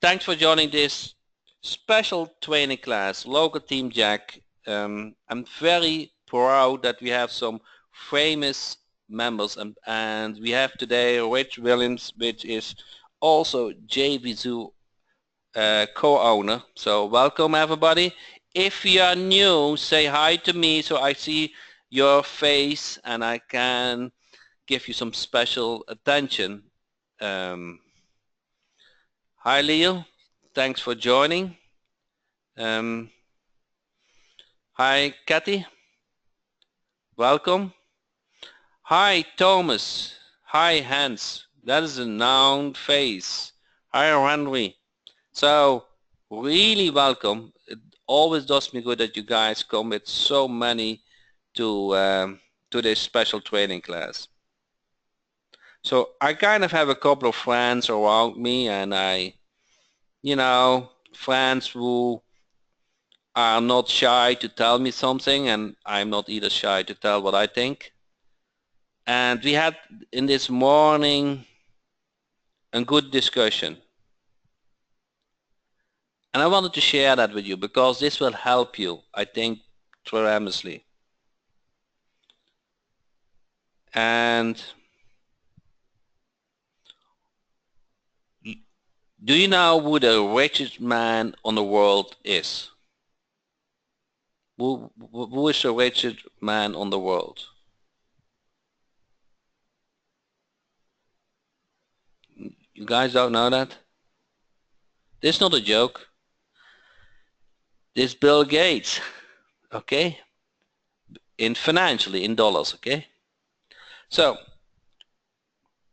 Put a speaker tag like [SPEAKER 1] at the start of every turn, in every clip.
[SPEAKER 1] Thanks for joining this special training class, Local Team Jack. I'm very proud that we have some famous members and we have today Rich Williams, which is also JVZoo co-owner. So welcome everybody. If you are new, say hi to me so I see your face and I can give you some special attention. Hi Leo, thanks for joining. Hi Kathy, welcome. Hi Thomas, hi Hans, that is a noun face. Hi Henry. So really welcome. It always does me good that you guys come with so many to this special training class. So I kind of have a couple of friends around me and friends who are not shy to tell me something and I'm not either shy to tell what I think. And we had in this morning a good discussion. And I wanted to share that with you because this will help you, I think, tremendously. And do you know who the richest man on the world is? Who is the richest man on the world? You guys don't know that? This is not a joke. This is Bill Gates, okay? Financially, in dollars, okay? So,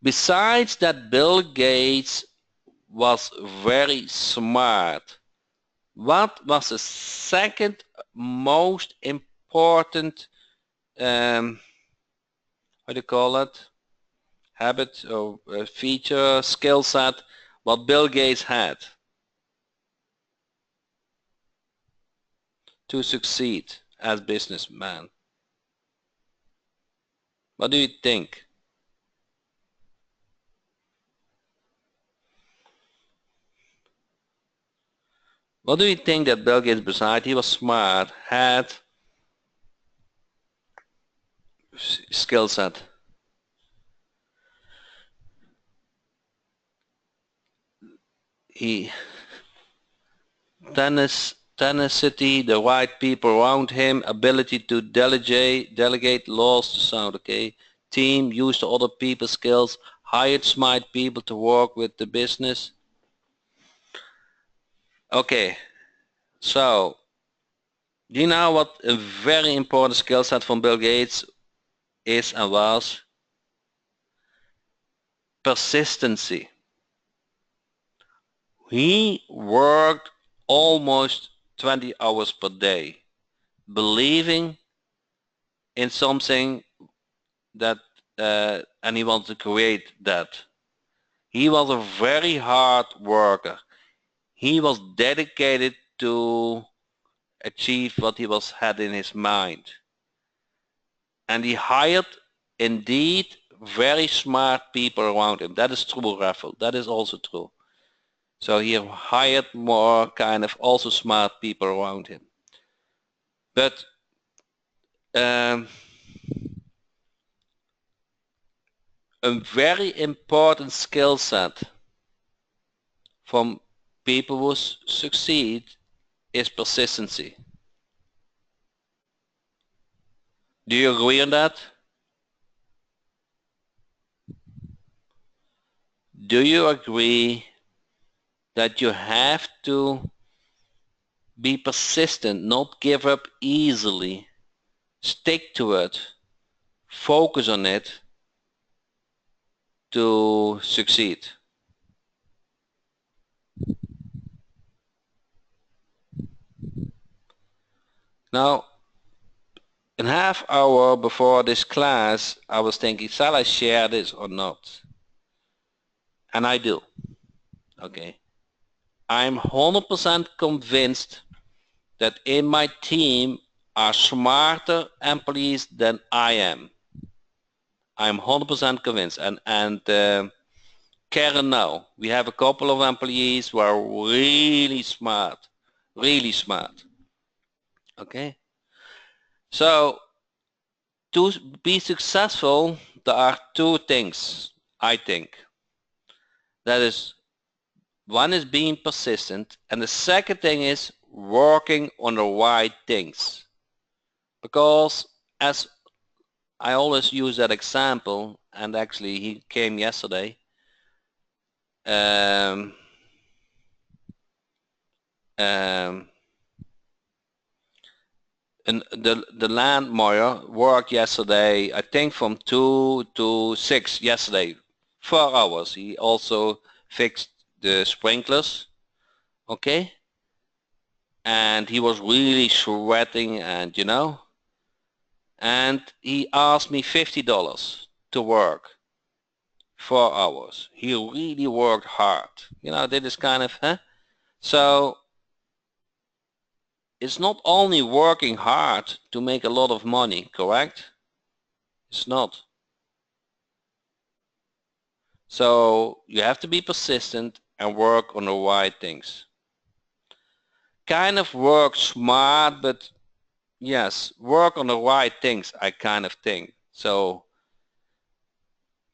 [SPEAKER 1] besides that Bill Gates was very smart, what was the second most important, how do you call it, habit or feature, skill set, what Bill Gates had to succeed as businessman? What do you think? What do you think that Bill Gates, besides he was smart, had skill set? He tenacity, the right people around him, ability to delegate laws to sound, okay? Team, use the other people's skills, hired smart people to work with the business. Okay, so do you know what a very important skill set from Bill Gates is and was? Persistency. He worked almost 20 hours per day, believing in something that, and he wanted to create that. He was a very hard worker. He was dedicated to achieve what he had in his mind. And he hired indeed very smart people around him. That is true, Raffle. That is also true. So he hired more kind of also smart people around him. But a very important skill set from people who succeed is persistency. Do you agree on that? Do you agree that you have to be persistent, not give up easily, stick to it, focus on it to succeed? Now, a half hour before this class, I was thinking, shall I share this or not? And I do. Okay. I'm 100% convinced that in my team are smarter employees than I am. I'm 100% convinced. And Karen now. We have a couple of employees who are really smart. Really smart. Okay? So to be successful, there are two things, I think. That is, one is being persistent, and the second thing is working on the right things. Because as I always use that example, and actually he came yesterday, um, um, and the land mower worked yesterday, I think from 2 to 6 yesterday, 4 hours. He also fixed the sprinklers, okay? And he was really sweating, and and he asked me $50 to work 4 hours. He really worked hard. Did this kind of, huh? So it's not only working hard to make a lot of money, correct? It's not. So you have to be persistent and work on the right things. Kind of work smart, but yes, work on the right things, I kind of think. So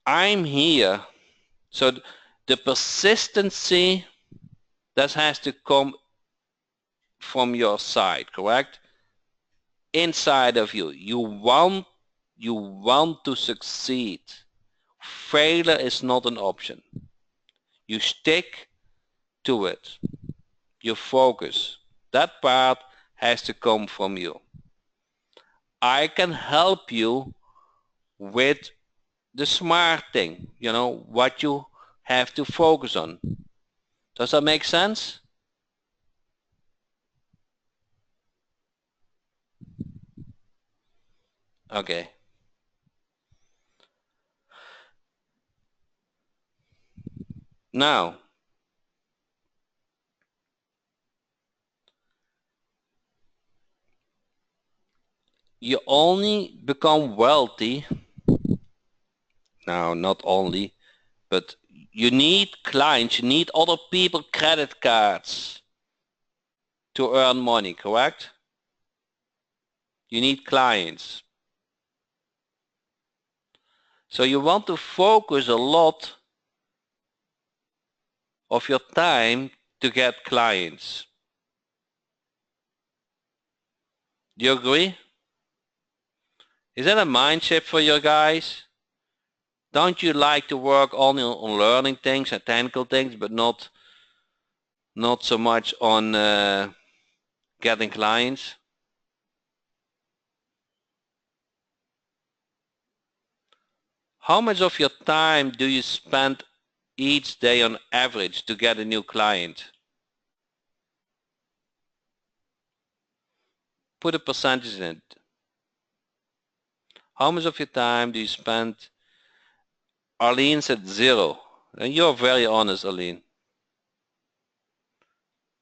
[SPEAKER 1] I'm here. So the persistency, that has to come from your side, correct? Inside of you. You want to succeed. Failure is not an option. You stick to it. You focus. That part has to come from you. I can help you with the smart thing, what you have to focus on. Does that make sense? Okay. Now, you only become wealthy. Now, not only, but you need clients, you need other people credit cards to earn money, correct? You need clients. So you want to focus a lot of your time to get clients. Do you agree? Is that a mind shift for you guys? Don't you like to work only on learning things and technical things, but not so much on getting clients? How much of your time do you spend each day on average to get a new client? Put a percentage in it. How much of your time do you spend? Arlene said 0. And you're very honest, Arlene.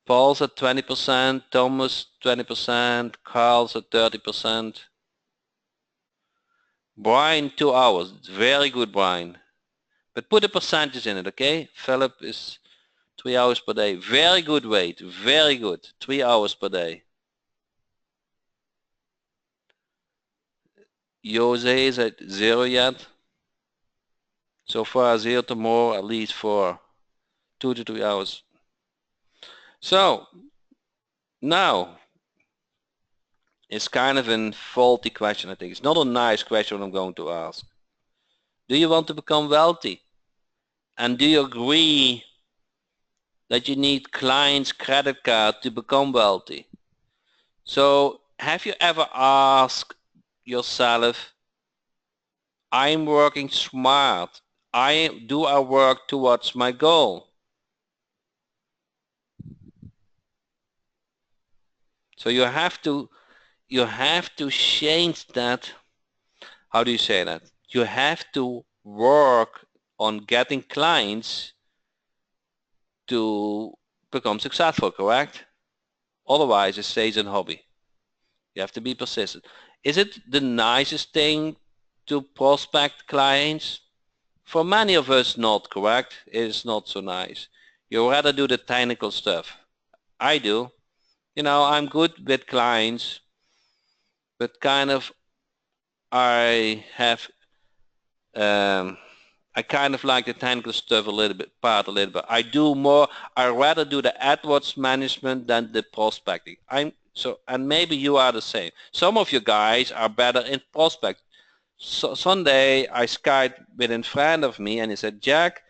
[SPEAKER 1] Paul said 20%, Thomas 20%, Carl said 30%. Brian 2 hours. Very good, Brian. But put a percentage in it, okay? Philip is 3 hours per day. Very good, Wade. Very good. 3 hours per day. Jose is at 0 yet. So far 0 to more, at least for 2 to 3 hours. So now it's kind of a faulty question, I think. It's not a nice question I'm going to ask. Do you want to become wealthy? And do you agree that you need clients' credit card to become wealthy? So have you ever asked yourself, I'm working smart. I work towards my goal? So you have to change that. How do you say that? You have to work on getting clients to become successful, correct? Otherwise it stays a hobby. You have to be persistent. Is it the nicest thing to prospect clients? For many of us, not correct. It's not so nice. You rather do the technical stuff. I do. I'm good with clients, but kind of I have um, I kind of like the technical stuff a little bit. I do more. I rather do the AdWords management than the prospecting. And maybe you are the same. Some of you guys are better in prospect. So Sunday I Skyped with a friend of me and he said, Jack,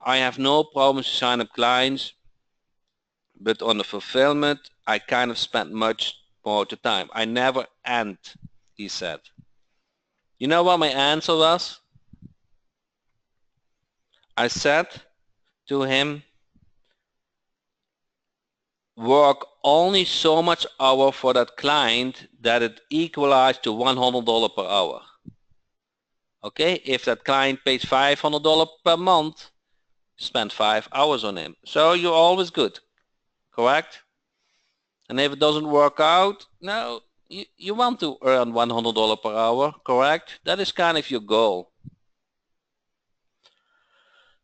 [SPEAKER 1] I have no problems to sign up clients, but on the fulfillment I kind of spent much more the time. I never end, he said. You know what my answer was? I said to him, work only so much hour for that client that it equalizes to $100 per hour. Okay, if that client pays $500 per month, spend 5 hours on him. So you're always good, correct? And if it doesn't work out, no, you want to earn $100 per hour, correct? That is kind of your goal.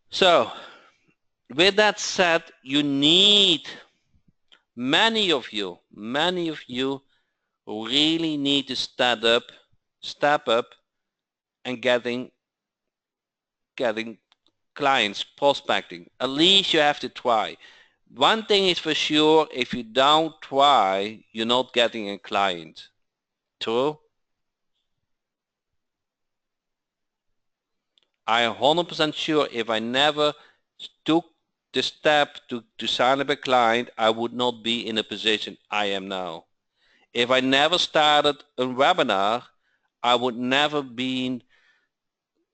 [SPEAKER 1] So with that said, you need, many of you really need to step up and getting clients, prospecting. At least you have to try. One thing is for sure, if you don't try, you're not getting a client. True? I'm 100% sure if I never took the step to sign up a client, I would not be in the position I am now. If I never started a webinar, I would never been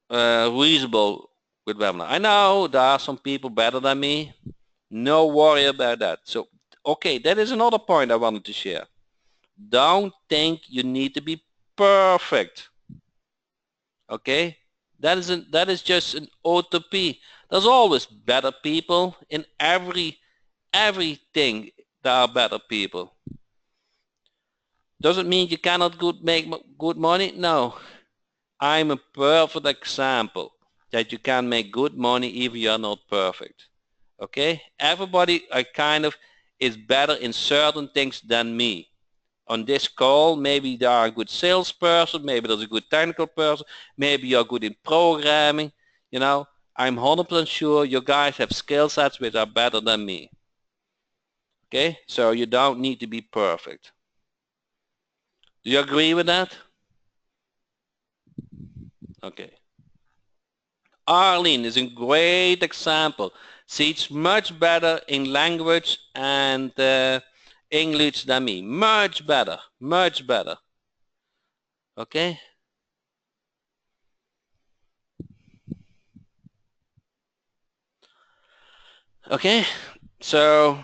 [SPEAKER 1] reasonable with webinar. I know there are some people better than me. No worry about that. So, okay, that is another point I wanted to share. Don't think you need to be perfect. Okay? That is just an utopia. There's always better people in everything. There are better people. Doesn't mean you cannot make good money. No, I'm a perfect example that you can make good money even you're not perfect. Okay, everybody kind of is better in certain things than me. On this call, maybe they are a good salesperson, maybe there's a good technical person, maybe you're good in programming. I'm 100% sure you guys have skill sets which are better than me. Okay, so you don't need to be perfect. Do you agree with that? Okay. Arlene is a great example. She's much better in language and English than me. Much better. Much better. Okay? Okay. So,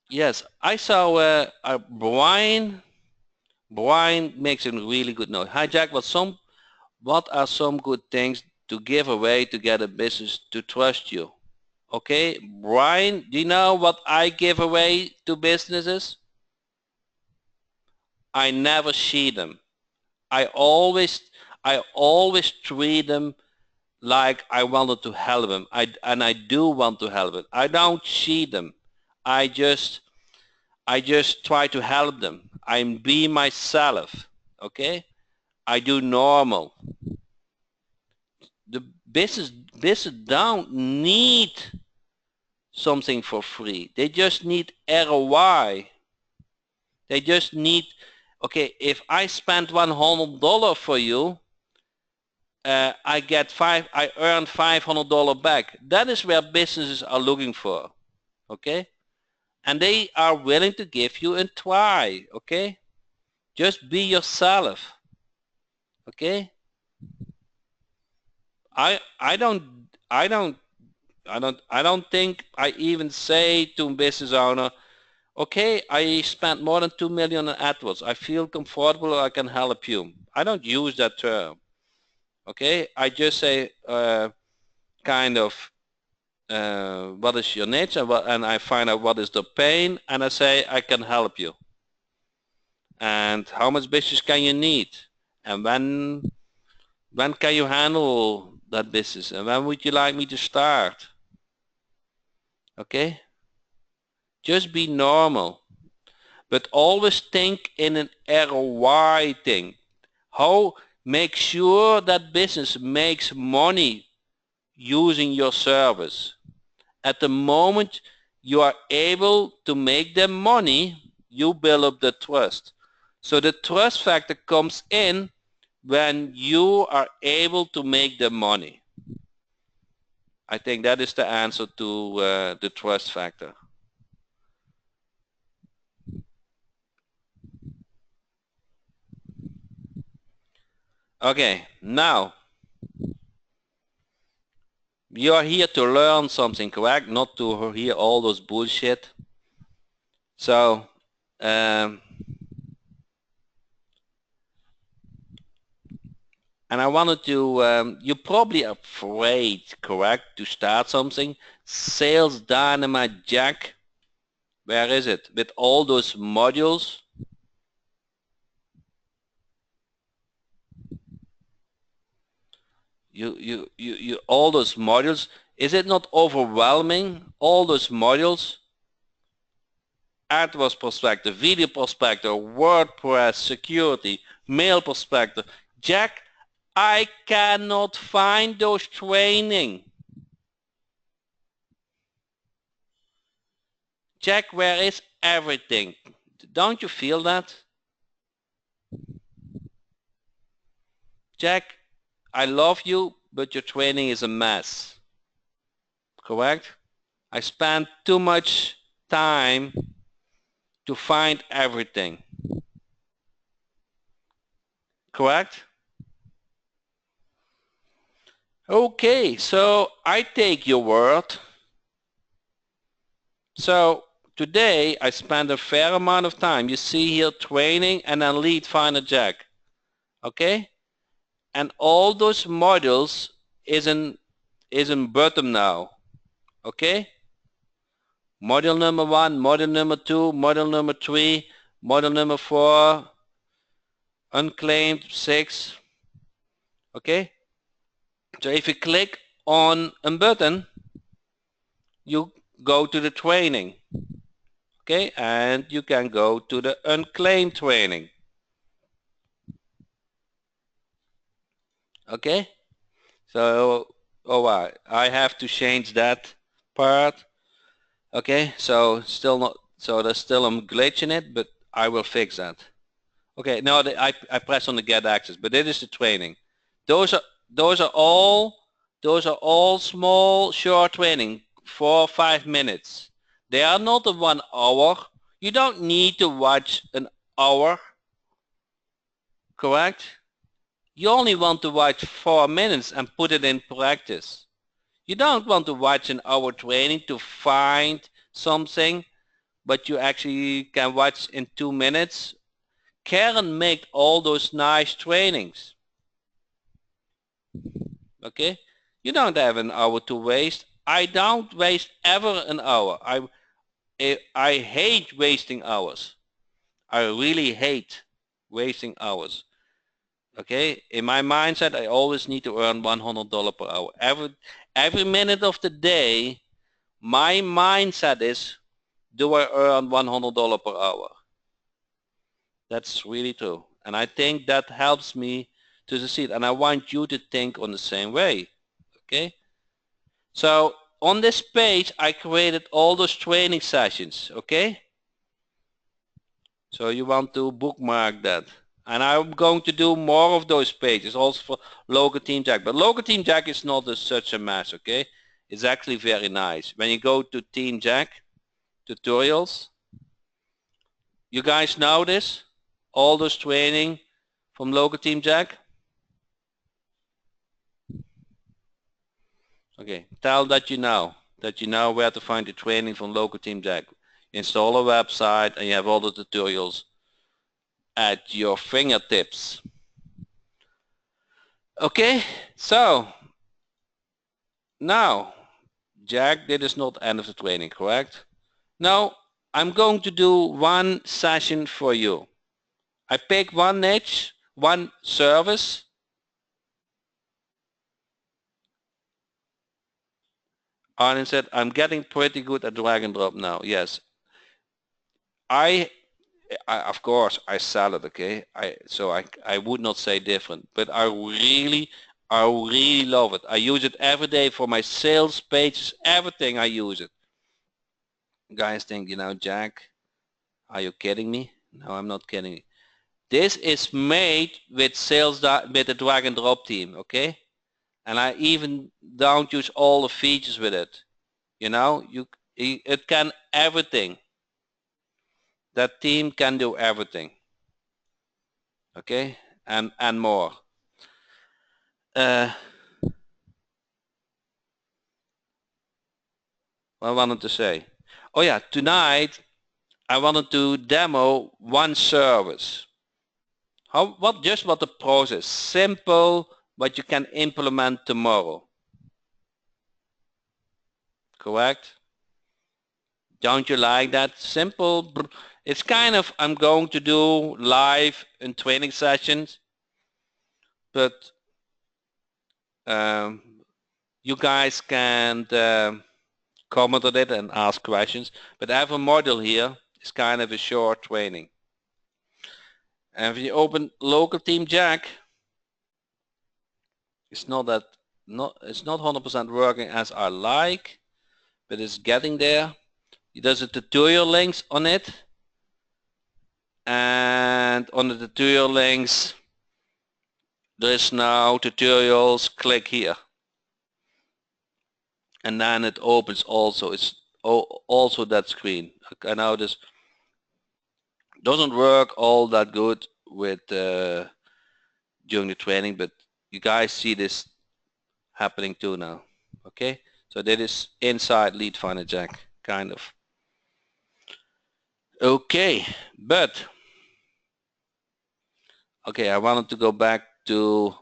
[SPEAKER 1] yes, I saw Brian. Brian makes a really good note. Hi, Jack. What are some good things to give away to get a business to trust you? Okay, Brian, do you know what I give away to businesses? I never cheat them. I always treat them like I wanted to help them. And I do want to help them. I don't cheat them. I just try to help them. I'm be myself. Okay? I do normal. The business don't need something for free. They just need ROI. They just need, okay, if I spend $100 for you, I earn $500 back. That is where businesses are looking for, okay? And they are willing to give you a try, okay? Just be yourself, okay? I don't think I even say to a business owner, okay, I spent more than 2 million on AdWords. I feel comfortable. I can help you. I don't use that term. Okay, I just say kind of what is your niche and I find out what is the pain and I say I can help you. And how much business can you need? And when can you handle that business, and when would you like me to start? Okay, just be normal, but always think in an ROI thing. How make sure that business makes money using your service. At the moment you are able to make them money, you build up the trust. So the trust factor comes in when you are able to make them money. I think that is the answer to the trust factor. Okay, now you are here to learn something, correct? Not to hear all those bullshit. So and I wanted to, you're probably afraid, correct, to start something. Sales Dynamite Jack, where is it? With all those modules. You all those modules. Is it not overwhelming? All those modules. AdWords Prospector, Video Prospector, WordPress, Security, Mail Prospector. Jack, I cannot find those training. Jack, where is everything? Don't you feel that? Jack, I love you, but your training is a mess. Correct? I spent too much time to find everything. Correct? Okay, so I take your word. So today I spent a fair amount of time. You see here training and then lead finder Jack. Okay? And all those modules is in bottom now. Okay? Module number 1, module number 2, module number 3, module number 4, unclaimed 6. Okay? So if you click on a button, you go to the training. Okay? And you can go to the unclaimed training. Okay? So, oh, I have to change that part. Okay? So still not, so there's still a glitch in it, but I will fix that. Okay, no, I press on the get access, but it is the training. Those are all small short training, 4 or 5 minutes. They are not a 1 hour. You don't need to watch an hour, correct? You only want to watch 4 minutes and put it in practice. You don't want to watch an hour training to find something, but you actually can watch in 2 minutes. Karen made all those nice trainings. Okay? You don't have an hour to waste. I don't waste ever an hour. I hate wasting hours. I really hate wasting hours. Okay? In my mindset, I always need to earn $100 per hour. Every minute of the day, my mindset is, do I earn $100 per hour? That's really true. And I think that helps me to succeed. And I want you to think on the same way. Okay? So on this page, I created all those training sessions. Okay? So you want to bookmark that. And I'm going to do more of those pages also for Local Team Jack. But Local Team Jack is not such a mess. Okay? It's actually very nice. When you go to Team Jack, tutorials, you guys know this? All those training from Local Team Jack? Okay, tell that you know where to find the training from Local Team Jack. Install a website and you have all the tutorials at your fingertips. Okay, so now Jack, this is not the end of the training, correct? Now I'm going to do one session for you. I pick one niche, one service, Arlen said, I'm getting pretty good at drag and drop now. Yes. I of course I sell it, okay? I would not say different, but I really love it. I use it every day for my sales pages, everything I use it. Guys think, Jack, are you kidding me? No, I'm not kidding you. This is made with with the drag and drop team, okay? And I even don't use all the features with it. It can everything. That team can do everything, okay? And more. What I wanted to say. Oh yeah, tonight I wanted to demo one service. What the process. Simple, but you can implement tomorrow. Correct? Don't you like that? Simple. It's kind of, I'm going to do live and training sessions, but you guys can comment on it and ask questions. But I have a model here. It's kind of a short training. And if you open local team Jack, it's not 100% working as I like, but it's getting there. There's a tutorial links on it, and on the tutorial links there's now tutorials. Click here, and then it opens also. It's also that screen. Okay, now this doesn't work all that good with during the training, but you guys see this happening too now. Okay, so that is inside Lead Finder Jack, kind of. Okay, but okay, I wanted to go back to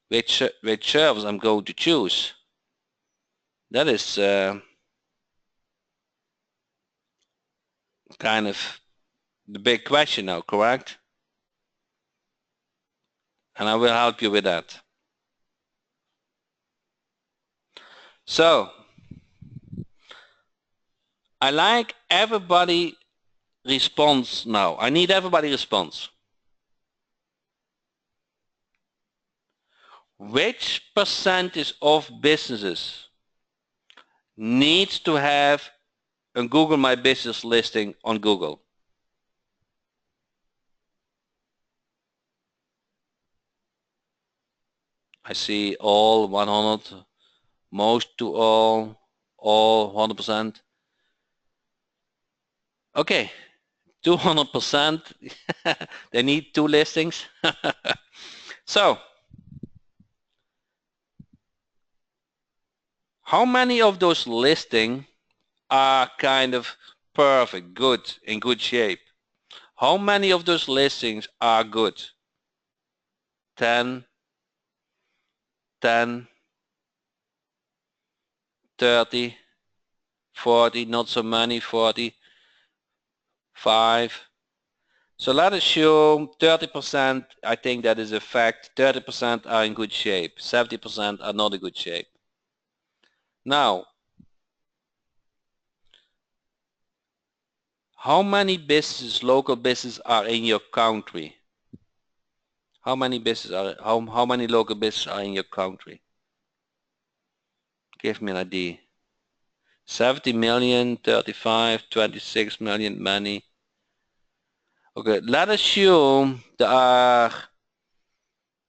[SPEAKER 1] which service I'm going to choose. That is kind of the big question now, correct? And I will help you with that. So I like everybody response now. I need everybody response. Which percentage of businesses needs to have a Google My Business listing on Google? I see all 100, most to all 100%. Okay, 200%. They need 2 listings. So, how many of those listings are kind of perfect, good, in good shape? How many of those listings are good? 10, 10, 30, 40, not so many, 40, 5. So let's assume 30%, I think that is a fact, 30% are in good shape, 70% are not in good shape. Now, how many businesses, local businesses are in your country? How many local businesses are in your country? Give me an idea. 70 million, 35, 26 million, many. Okay, let's assume there are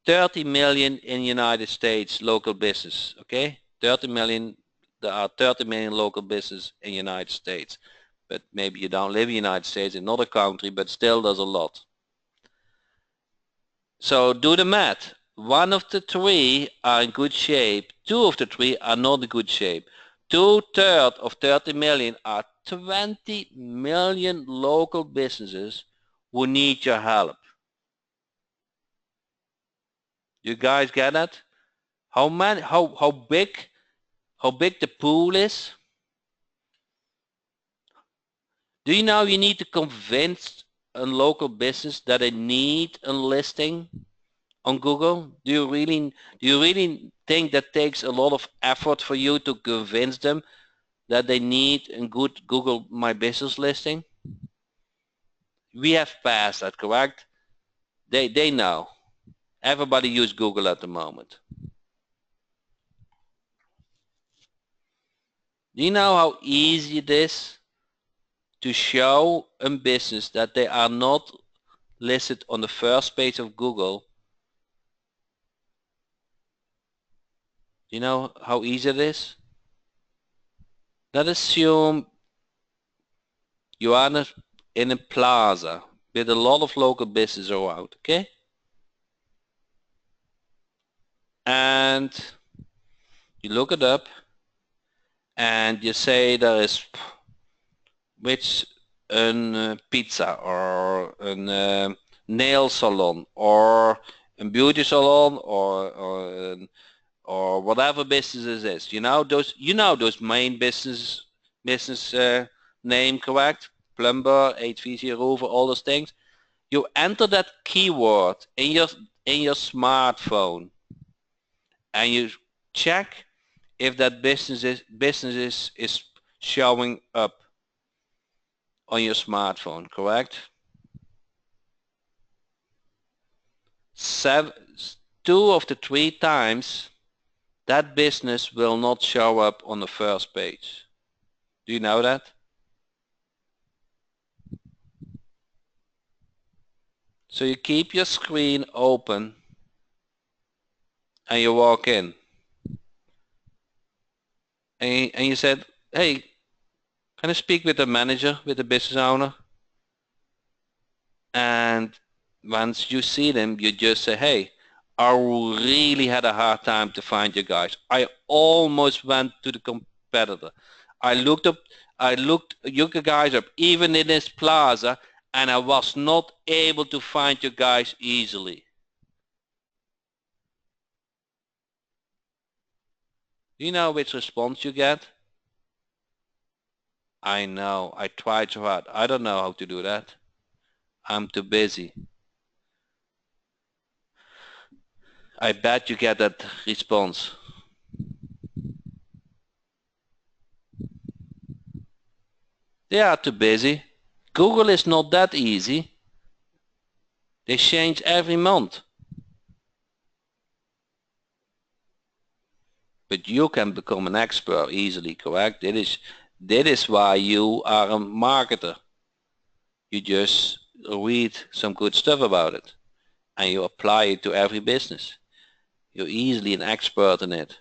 [SPEAKER 1] 30 million in the United States local business, okay? 30 million, there are 30 million local business in the United States. But maybe you don't live in the United States, in another country, but still there's a lot. So do the math. 1 of the 3 are in good shape, 2 of the 3 are not in good shape. 2/3 of 30 million are 20 million local businesses who need your help. You guys get that? How big the pool is? Do you know you need to convince a local business that they need a listing on Google? Do you really think that takes a lot of effort for you to convince them that they need a good Google My Business listing? We have passed that, correct? They know. Everybody uses Google at the moment. Do you know how easy it is to show a business that they are not listed on the first page of Google? Do you know how easy it is? Let's assume you are in a plaza with a lot of local business around, okay? And you look it up and you say there is which a pizza or a nail salon or a beauty salon or whatever business it is. Those main business name, correct? Plumber, HVAC roofer, all those things. You enter that keyword in your smartphone and you check if that business is showing up on your smartphone, correct? Two of the 3 times that business will not show up on the first page. Do you know that? So you keep your screen open and you walk in and you said, hey, can I speak with the manager, with the business owner? And once you see them, you just say, hey, I really had a hard time to find you guys. I almost went to the competitor. I looked you guys up even in this plaza, and I was not able to find you guys easily. Do you know which response you get? I know, I tried so hard. I don't know how to do that. I'm too busy. I bet you get that response. They are too busy. Google is not that easy. They change every month. But you can become an expert easily, correct? That is why you are a marketer. You just read some good stuff about it and you apply it to every business. You're easily an expert in it.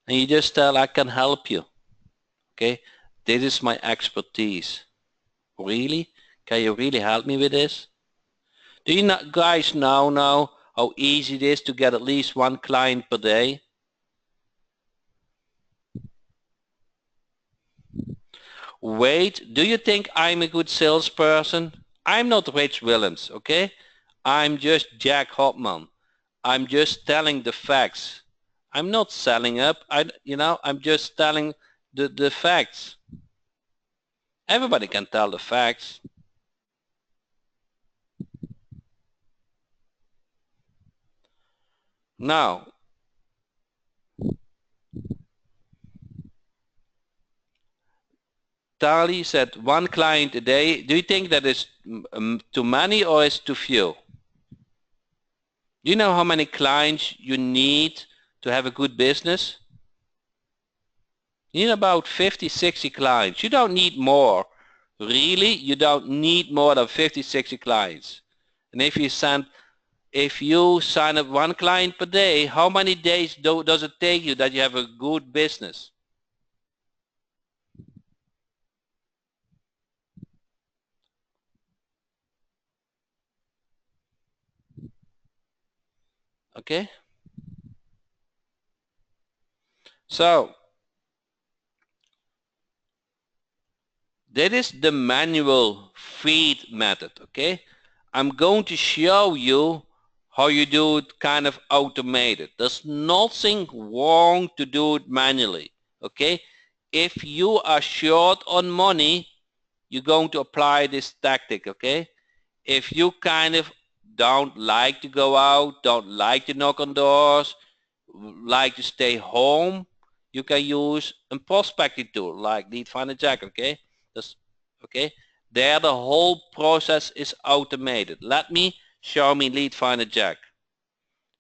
[SPEAKER 1] And you just tell, I can help you. Okay? This is my expertise. Really? Can you really help me with this? Do you guys now know how easy it is to get at least 1 client per day? Wait, do you think I'm a good salesperson? I'm not Rich Willems, okay? I'm just Jack Hopman. I'm just telling the facts. I'm not selling up. I'm just telling the facts. Everybody can tell the facts. Now, Tali said 1 client a day. Do you think that is too many or is too few? Do you know how many clients you need to have a good business? You need about 50, 60 clients. You don't need more. Really, you don't need more than 50, 60 clients. And if you sign up 1 client per day, how many days does it take you that you have a good business? Okay? So, that is the manual feed method, okay? I'm going to show you how you do it kind of automated. There's nothing wrong to do it manually, okay? If you are short on money, you're going to apply this tactic, okay? If you kind of don't like to go out, don't like to knock on doors, like to stay home, you can use a prospecting tool like Lead Finder Jack. Okay, that's okay. There the whole process is automated. Let me show me Lead Finder Jack.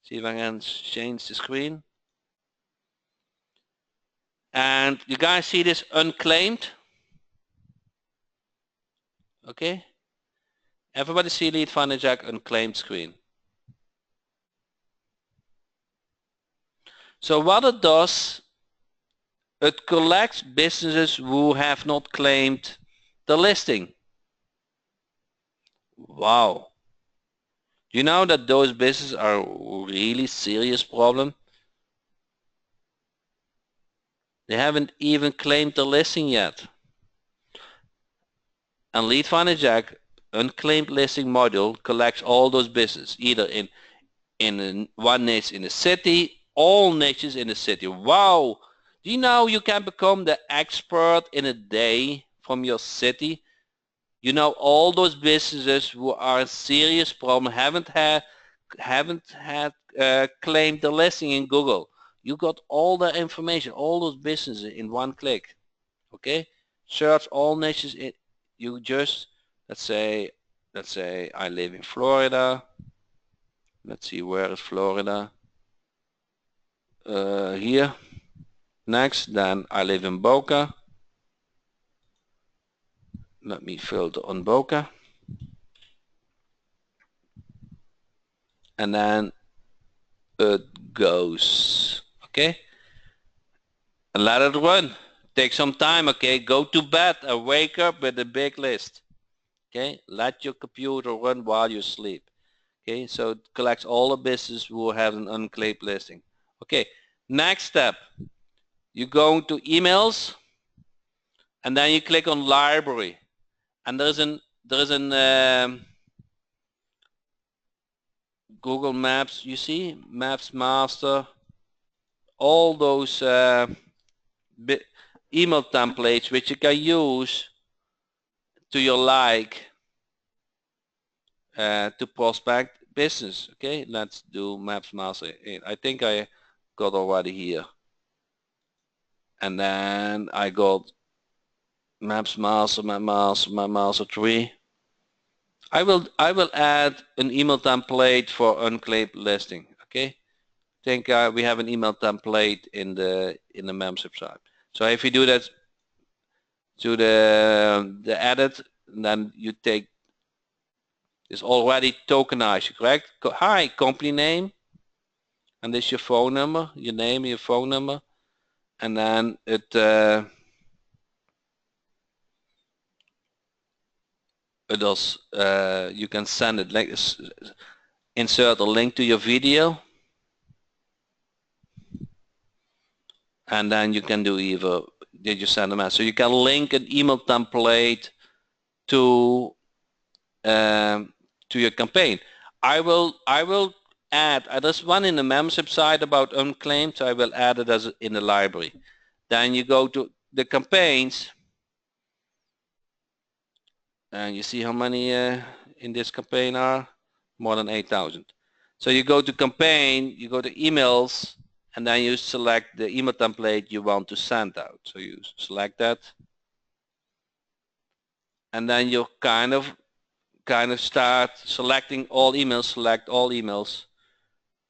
[SPEAKER 1] See if I can change the screen. And you guys see this unclaimed? Okay. Everybody see Lead Finder Jack unclaimed screen. So what it does, it collects businesses who have not claimed the listing. Wow. You know that those businesses are a really serious problem? They haven't even claimed the listing yet. And Lead Finder Jack unclaimed listing module collects all those businesses, either in one niche in the city, all niches in the city. Wow! Do you know you can become the expert in a day from your city? You know all those businesses who are a serious problem, haven't had claimed the listing in Google. You got all the information, all those businesses in one click. Okay, search all niches. You just let's say I live in Florida. Let's see, where is Florida? Here. Next, then I live in Boca. Let me filter on Boca. And then it goes. Okay. And let it run. Take some time. Okay. Go to bed and wake up with a big list. Okay. Let your computer run while you sleep. Okay. So it collects all the businesses who have an unclaimed listing. Okay. Next step. You go to emails and then you click on library. And there's an Google Maps, you see, Maps Master, all those email templates which you can use to your like to prospect business. Okay, let's do Maps Master 8. I think I got already here. And then I got Maps Master, Map Master 3. I will add an email template for unclaimed listing. Okay, think we have an email template in the membership side. So if you do that to the edit, then you take this already tokenized, correct? Hi, company name, and this your phone number, your name, your phone number, and then it does you can send it like insert a link to your video, and then you can do either did you send a message. So you can link an email template to your campaign. I will add there's one in the membership side about unclaimed, so I will add it as in the library. Then you go to the campaigns and you see how many in this campaign are more than 8,000. So you go to campaign, you go to emails, and then you select the email template you want to send out. So you select that, and then you kind of start selecting all emails, select all emails,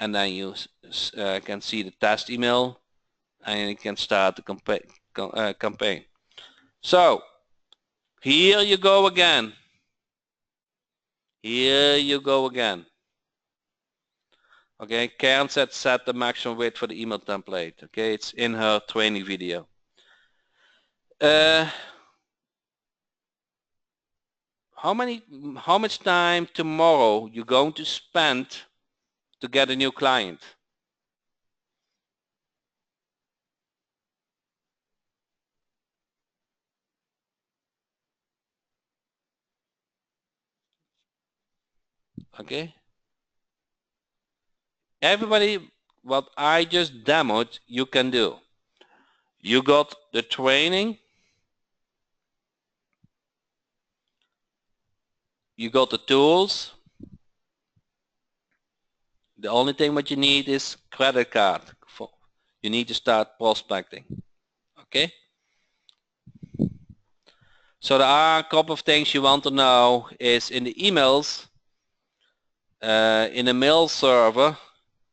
[SPEAKER 1] and then you can see the test email, and you can start the campaign. So here you go again. Here you go again. Okay, Karen said set the maximum width for the email template. Okay, it's in her training video. How much time tomorrow you going to spend to get a new client? Okay. Everybody, what I just demoed, you can do. You got the training, you got the tools, The only thing what you need is credit card. You need to start prospecting. Okay? So there are a couple of things you want to know is in the emails, in the mail server,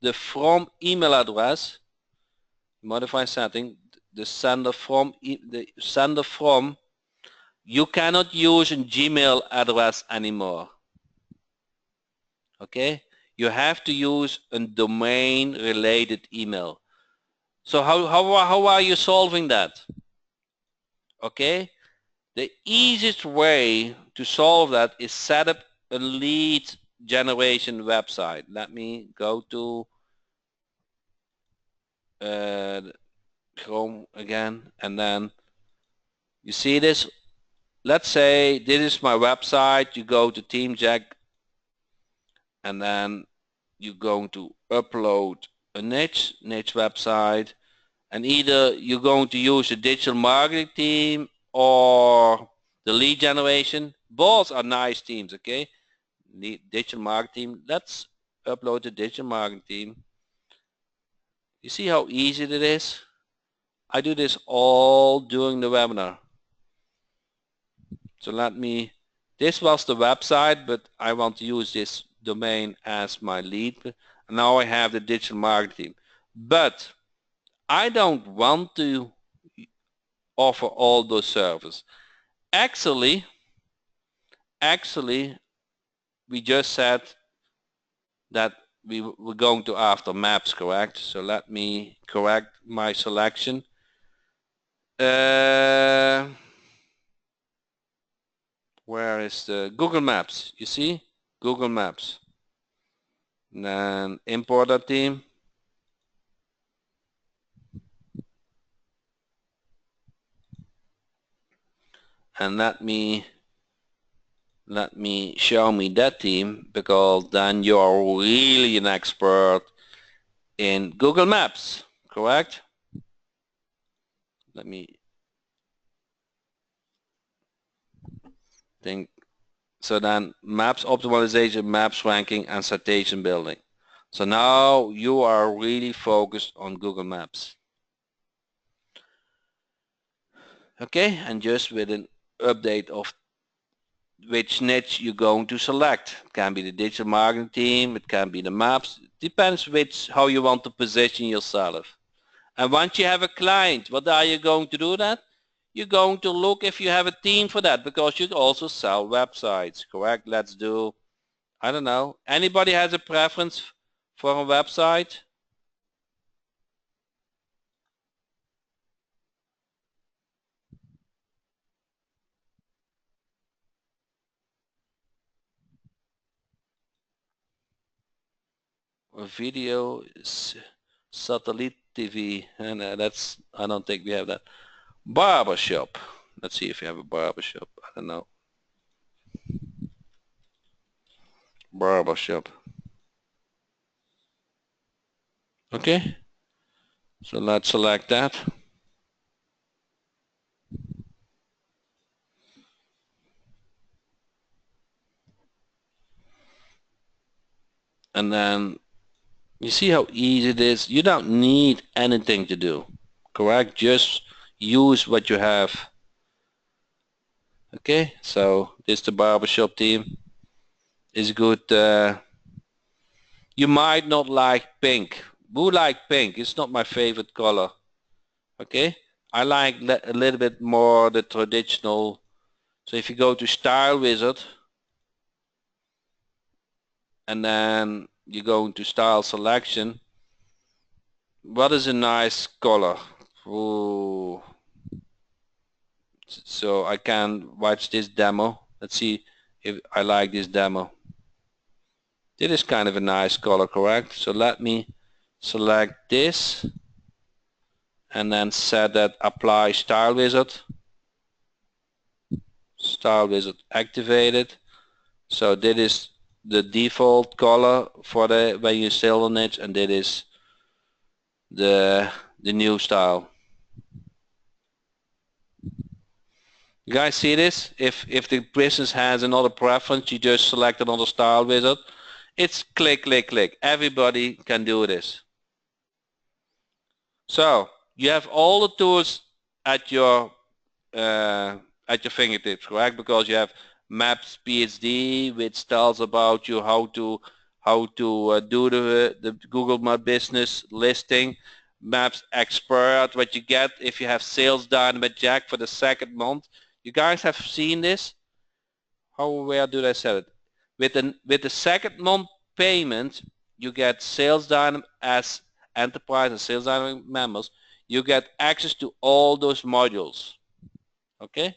[SPEAKER 1] the from email address, modify setting, the sender from, you cannot use a Gmail address anymore. Okay? You have to use a domain related email. So how are you solving that? Okay? The easiest way to solve that is set up a lead generation website. Let me go to Chrome again, and then you see this. Let's say this is my website. You go to TeamJack, and then you're going to upload a niche website, and either you're going to use a digital marketing team or the lead generation. Both are nice teams, okay? The digital marketing. Let's upload the digital marketing team. You see how easy it is? I do this all during the webinar. So this was the website, but I want to use this domain as my lead. And now I have the digital marketing team. But I don't want to offer all those services. Actually, we just said that we were going to after maps, correct? So let me correct my selection. Where is the Google Maps? You see? Google Maps. And then import that team. And let me show me that team, because then you are really an expert in Google Maps, correct? Let me think. So then maps optimization, maps ranking, and citation building. So now you are really focused on Google Maps. Okay, and just with an update of which niche you're going to select. It can be the digital marketing team, it can be the maps. It depends how you want to position yourself. And once you have a client, what are you going to do that? You're going to look if you have a team for that, because you also sell websites, correct? Let's do, I don't know, anybody has a preference for a website? A video, satellite TV, and that's, I don't think we have that. Barbershop. Let's see if you have a barbershop. I don't know. Barbershop. Okay. So let's select that. And then you see how easy it is. You don't need anything to do. Correct? Just use what you have. Okay. So this the barbershop team. Is good. You might not like pink. Who like pink? It's not my favorite color. Okay. I like a little bit more the traditional. So if you go to Style Wizard, and then you go into Style Selection, what is a nice color? Ooh. So I can watch this demo. Let's see if I like this demo. This is kind of a nice color, correct? So let me select this and then set that apply Style Wizard. Style Wizard activated. So this is the default color for the when you sell on it, and that is the new style. You guys see this? If the business has another preference, you just select another Style Wizard. It's click, click, click. Everybody can do this. So you have all the tools at your uh, fingertips, correct? Because you have Maps PhD, which tells about you how to do the Google My Business listing. Maps Expert, what you get if you have sales dynamite Jack for the second month. You guys have seen this? Where do I set it? With the second month payment, you get sales dynamic as enterprise and sales dynamic members. You get access to all those modules. Okay?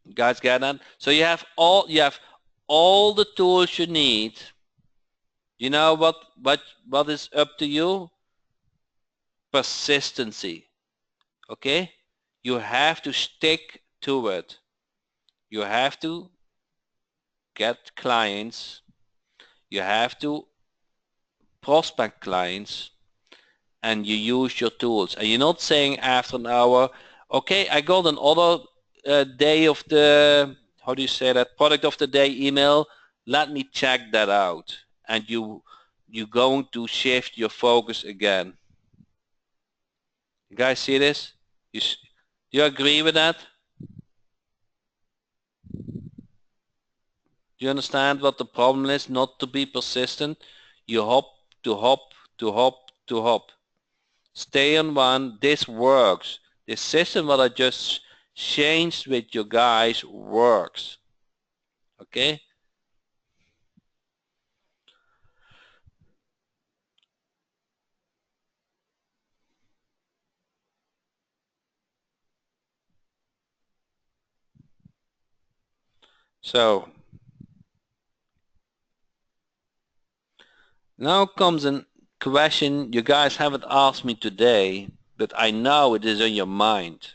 [SPEAKER 1] You guys get that? So you have all the tools you need. You know what is up to you? Persistency. Okay? You have to stick to it. You have to get clients. You have to prospect clients, and you use your tools. And you're not saying after an hour, okay, I got another day of the, how do you say that, product of the day email. Let me check that out. And you're going to shift your focus again. You guys see this? Do you agree with that? Do you understand what the problem is? Not to be persistent. You hop to hop to hop to hop. Stay on one. This works. This system what I just changed with you guys works. Okay? So now comes a question you guys haven't asked me today, but I know it is on your mind.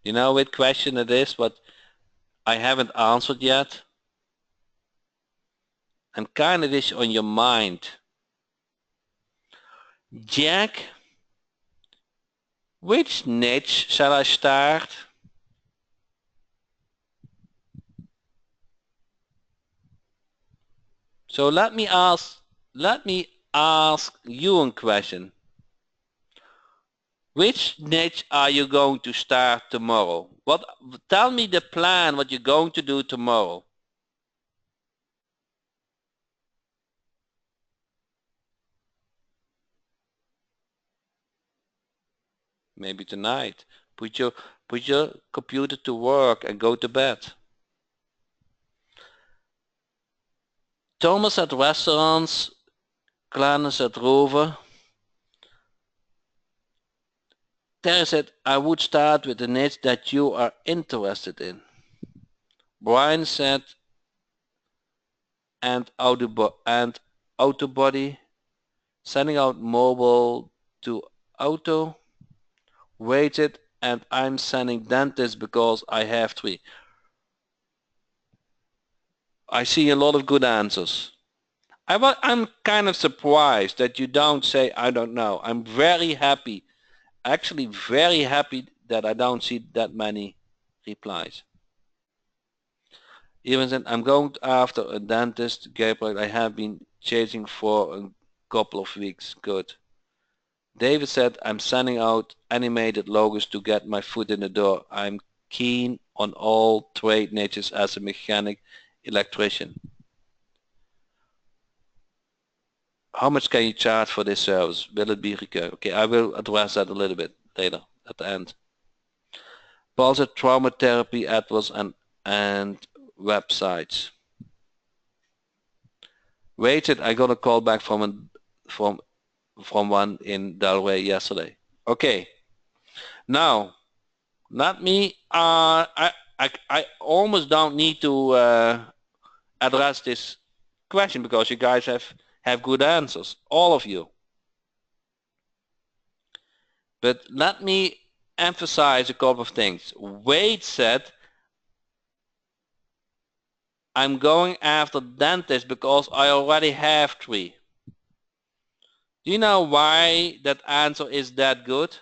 [SPEAKER 1] You know what question it is, what I haven't answered yet? And kind of is on your mind. Jack, which niche shall I start? So let me ask you a question. Which niche are you going to start tomorrow? Tell me the plan, what you're going to do tomorrow. Maybe tonight. Put your computer to work and go to bed. Thomas at restaurants, Clarence at Rover. Terry said, I would start with the niche that you are interested in. Brian said, and auto body, sending out mobile to auto. Waited, and I'm sending dentist because I have 3. I see a lot of good answers. I'm kind of surprised that you don't say, I don't know. I'm very happy, actually very happy that I don't see that many replies. Even then, I'm going after a dentist, Gabriel, I have been chasing for a couple of weeks. Good. David said, I'm sending out animated logos to get my foot in the door. I'm keen on all trade niches as a mechanic, electrician. How much can you charge for this service? Will it be recurring? Okay, I will address that a little bit later at the end. Paul said trauma therapy, AdWords and websites. Waited, I got a call back from one in Delaware yesterday. Okay, now let me. I almost don't need to address this question because you guys have good answers, all of you. But let me emphasize a couple of things. Wade said, I'm going after dentists because I already have 3. Do you know why that answer is that good?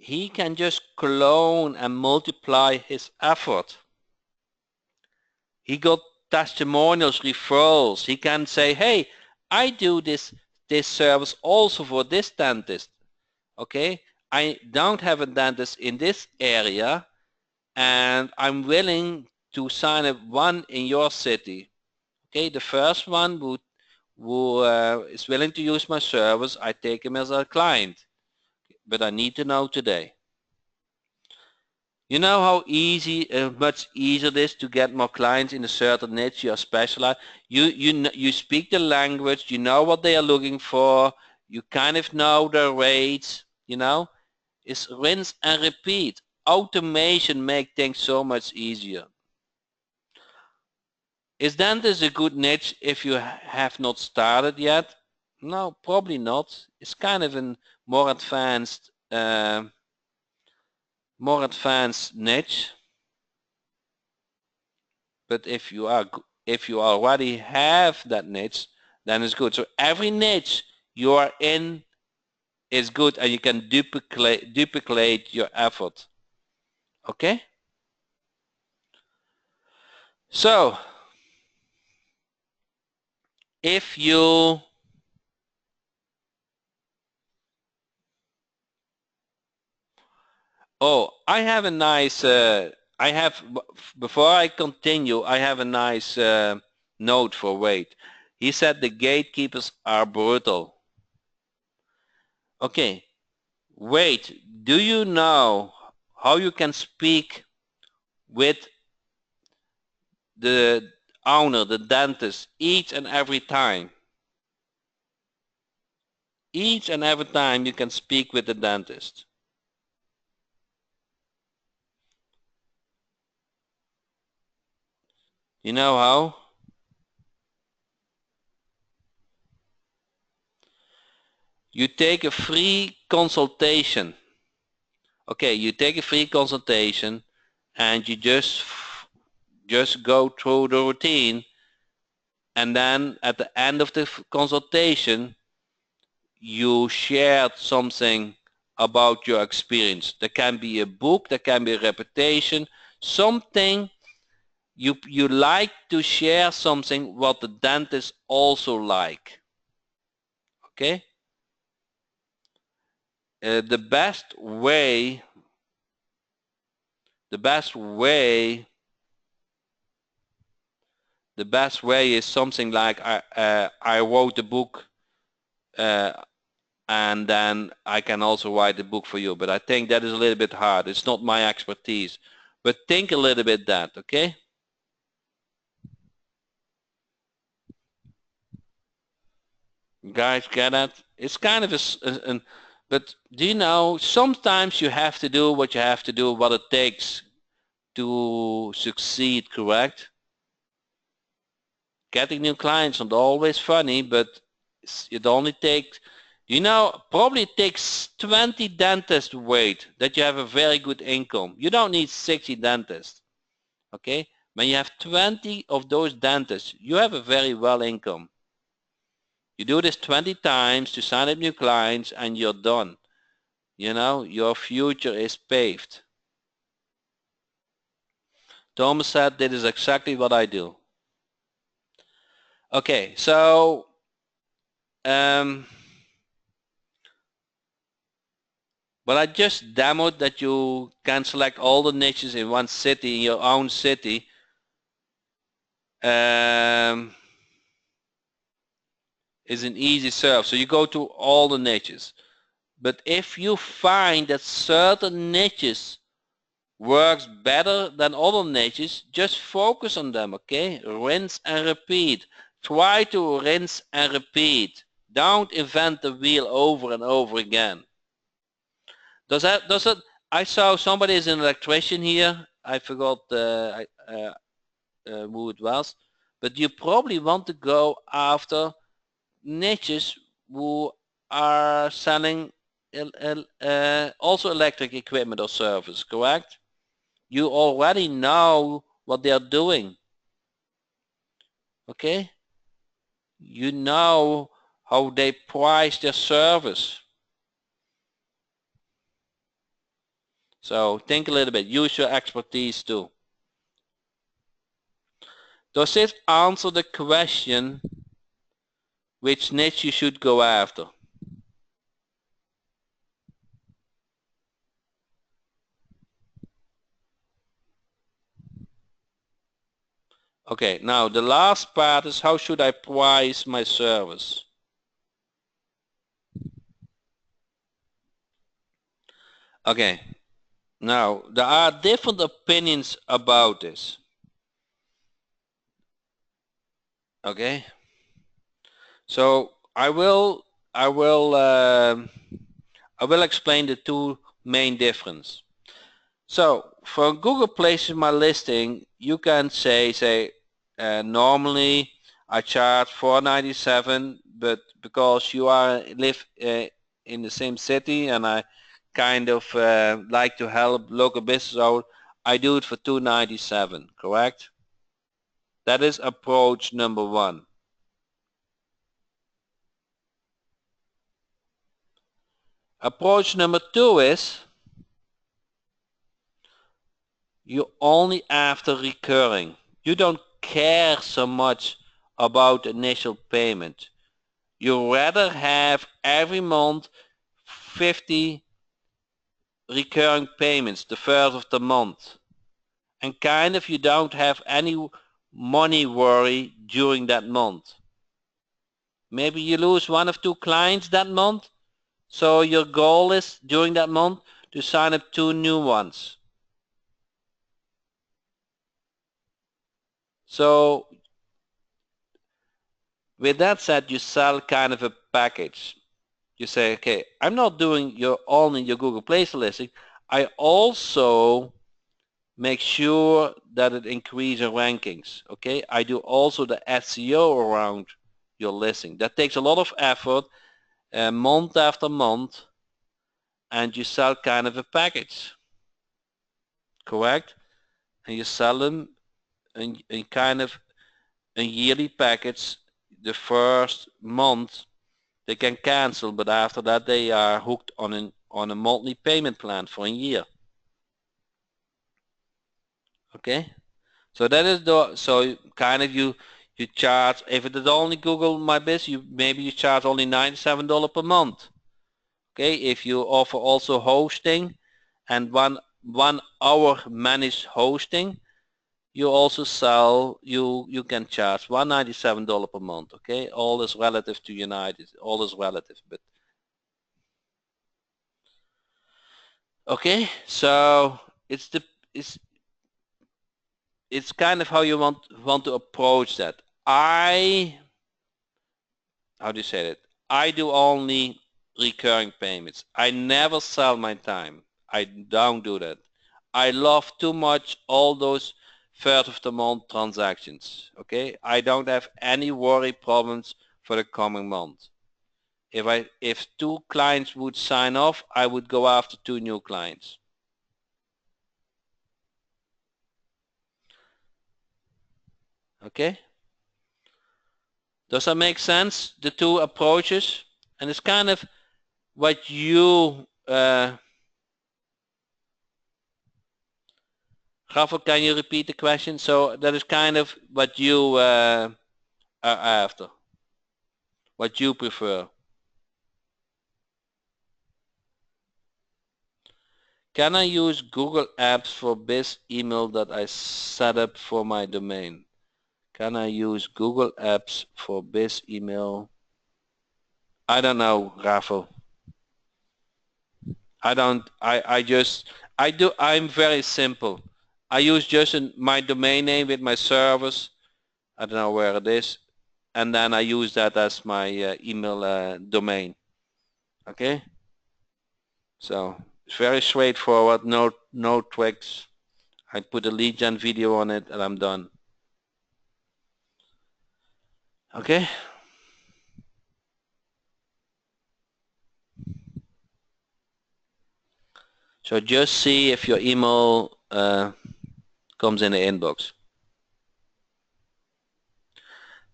[SPEAKER 1] he can just clone and multiply his effort. He got testimonials, referrals. He can say, hey, I do this service also for this dentist. Okay, I don't have a dentist in this area, and I'm willing to sign up one in your city. Okay, the first one who is willing to use my service, I take him as a client. But I need to know today. You know how easy, much easier it is to get more clients in a certain niche you are specialized. You speak the language, you know what they are looking for, you kind of know their rates, you know. It's rinse and repeat. Automation makes things so much easier. Is dentist a good niche if you have not started yet? No, probably not. It's kind of a more advanced niche. But if you already have that niche, then it's good. So every niche you are in is good, and you can duplicate your effort. Okay? So if you I have a nice before I continue, I have a nice note for Wade. He said the gatekeepers are brutal. Okay, Wade, do you know how you can speak with the owner, the dentist, each and every time? Each and every time you can speak with the dentist. You know how? You take a free consultation. Okay, you take a free consultation and you just go through the routine, and then at the end of the consultation you shared something about your experience. There can be a book, there can be a reputation, something you like to share, something what the dentist also like. Okay, the best way the best way the best way is something like I wrote the book, uh, and then I can also write the book for you. But I think that is a little bit hard. It's not my expertise. But think a little bit that, okay? Guys, get that? It's kind of but do you know, sometimes you have to do what you have to do, what it takes to succeed, correct? Getting new clients not always funny, but it only takes, you know, probably it takes 20 dentists to wait that you have a very good income. You don't need 60 dentists, okay? When you have 20 of those dentists, you have a very well income. You do this 20 times to sign up new clients and you're done. You know, your future is paved. Thomas said, that is exactly what I do. Okay, so but I just demoed that you can select all the niches in one city, in your own city. Is an easy serve. So you go to all the niches. But if you find that certain niches works better than other niches, just focus on them, okay? Rinse and repeat. Try to rinse and repeat. Don't invent the wheel over and over again. Does it? I saw somebody is an electrician here. I forgot who it was, but you probably want to go after niches who are selling also electric equipment or service, correct? You already know what they are doing, okay? You know how they price their service. So think a little bit. Use your expertise too. Does it answer the question which niche you should go after? Okay, now the last part is how should I price my service? Okay, now there are different opinions about this. Okay, so I will explain the two main difference. So for Google places my listing, you can say normally I charge $4.97, but because you live in the same city and I kind of like to help local business out, I do it for $2.97. Correct? That is approach number one. Approach number two is you only after recurring. You don't care so much about initial payment. You rather have every month 50 recurring payments the first of the month. And kind of you don't have any money worry during that month. Maybe you lose one or two clients that month. So your goal is during that month to sign up 2 new ones. So with that said, you sell kind of a package. You say, okay, I'm not doing only your Google Play listing. I also make sure that it increases rankings. Okay, I do also the SEO around your listing. That takes a lot of effort, month after month, and you sell kind of a package, correct? And you sell them in kind of a yearly package. The first month they can cancel, but after that they are hooked on a monthly payment plan for a year. Okay, so that is so kind of you charge, if it is only Google My Business, maybe you charge only $97 per month. Okay, if you offer also hosting and one hour managed hosting, you also sell, you can charge $197 per month. Okay, all is relative to United, all is relative, but okay, so it's the it's it's kind of how you want to approach that. How do you say that? I do only recurring payments. I never sell my time. I don't do that. I love too much all those first of the month transactions. Okay, I don't have any worry problems for the coming month. If 2 clients would sign off, I would go after 2 new clients. Okay, does that make sense? The two approaches, and it's kind of what you Rafa, can you repeat the question? So that is kind of what you are after, what you prefer. Can I use Google Apps for this email that I set up for my domain? Can I use Google Apps for this email? I don't know, Rafa. I'm very simple. I use just my domain name with my service. I don't know where it is. And then I use that as my email domain. Okay? So it's very straightforward, no tricks. I put a lead gen video on it and I'm done. Okay? So just see if your email comes in the inbox.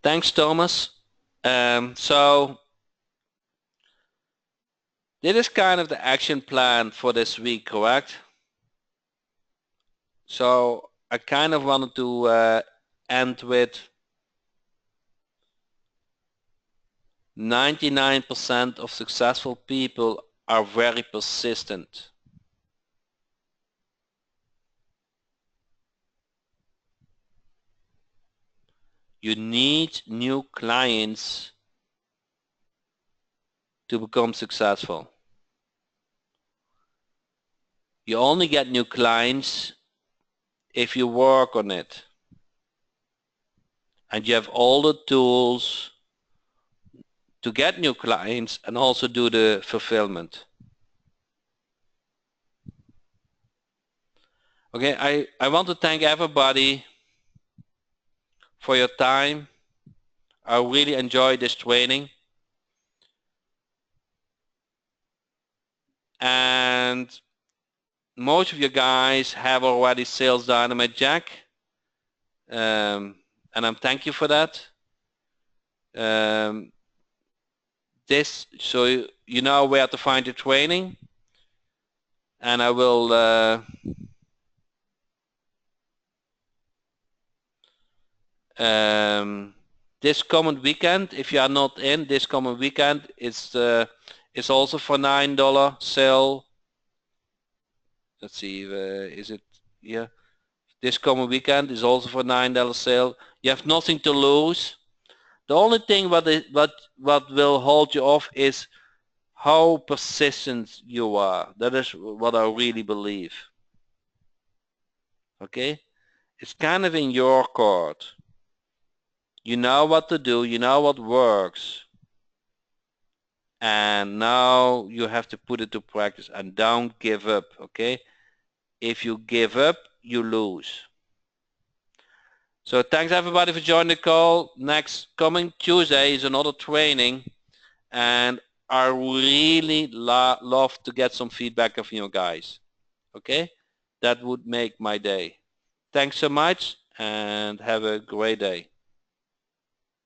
[SPEAKER 1] Thanks, Thomas. So this is kind of the action plan for this week, correct? So I kind of wanted to end with 99% of successful people are very persistent. You need new clients to become successful. You only get new clients if you work on it. And you have all the tools to get new clients and also do the fulfillment. Okay, I want to thank everybody for your time. I really enjoyed this training. And most of you guys have already Sales Dynamite Jack. And I'm thank you for that. So you know where to find the training. And I will this coming weekend, if you are not in this coming weekend, it's also for $9 sale. Let's see, is it? Yeah, this coming weekend is also for $9 sale. You have nothing to lose. The only thing what will hold you off is how persistent you are. That is what I really believe. Okay, it's kind of in your court. You know what to do. You know what works. And now you have to put it to practice and don't give up. Okay, if you give up, you lose. So thanks everybody for joining the call. Next coming Tuesday is another training, and I really love to get some feedback from you guys. Okay, that would make my day. Thanks so much and have a great day.